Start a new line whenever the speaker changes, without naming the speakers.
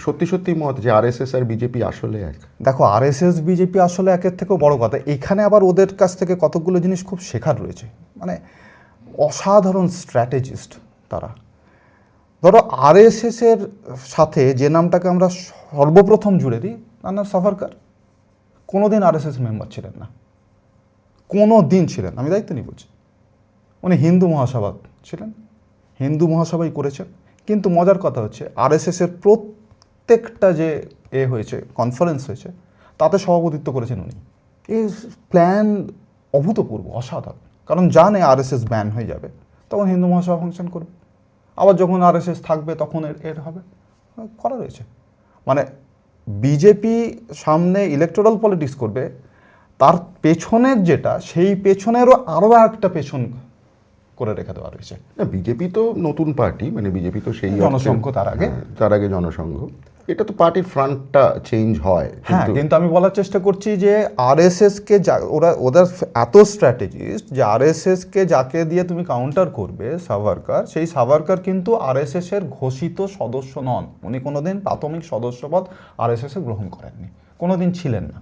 সত্যি সত্যি মত যে আরএসএস আর বিজেপি আসলে এক?
দেখো, আরএসএস বিজেপি আসলে একের থেকেও বড় কথা, এখানে আবার ওদের কাছ থেকে কতগুলো জিনিস খুব শেখার রয়েছে। মানে অসাধারণ স্ট্র্যাটেজিস্ট তারা। ধরো আরএসএসের সাথে যে নামটাকে আমরা সর্বপ্রথম জুড়ে দিই, তার নাম সাভারকার। কোনোদিন আরএসএস মেম্বার ছিলেন না, কোনো দিন ছিলেন, আমি দায়িত্ব নিয়ে বলছি। উনি হিন্দু মহাসভা ছিলেন, হিন্দু মহাসভাই করেছেন। কিন্তু মজার কথা হচ্ছে আরএসএসের প্রত্যেকটা যে হয়েছে, কনফারেন্স হয়েছে, তাতে সভাপতিত্ব করেছেন উনি। এই প্ল্যান অভূতপূর্ব, অসাধারণ। কারণ জানে আরএসএস ব্যান হয়ে যাবে, তখন হিন্দু মহাসভা ফাংশন করবে। আবার যখন আরএসএস থাকবে তখন এর হবে, করা রয়েছে। মানে বিজেপি সামনে ইলেকটোরাল পলিটিক্স করবে, তার পেছনের যেটা, সেই পেছনেরও আরও একটা পেছন করে রেখে দেওয়া রয়েছে।
না, বিজেপি তো নতুন পার্টি, মানে বিজেপি তো সেই
জনসংঘ
তার আগে জনসংঘ, এটা তো পার্টির ফ্রন্টটা চেঞ্জ হয়।
হ্যাঁ, কিন্তু আমি বলার চেষ্টা করছি যে আরএসএসকে ওদের এত স্ট্র্যাটেজিস্ট যে আরএসএসকে যাকে দিয়ে তুমি কাউন্টার করবে, সাভারকার, সেই সাভারকার কিন্তু আরএসএসের ঘোষিত সদস্য নন। উনি কোনোদিন প্রাথমিক সদস্যপদ আরএসএসে গ্রহণ করেননি, কোনোদিন ছিলেন না।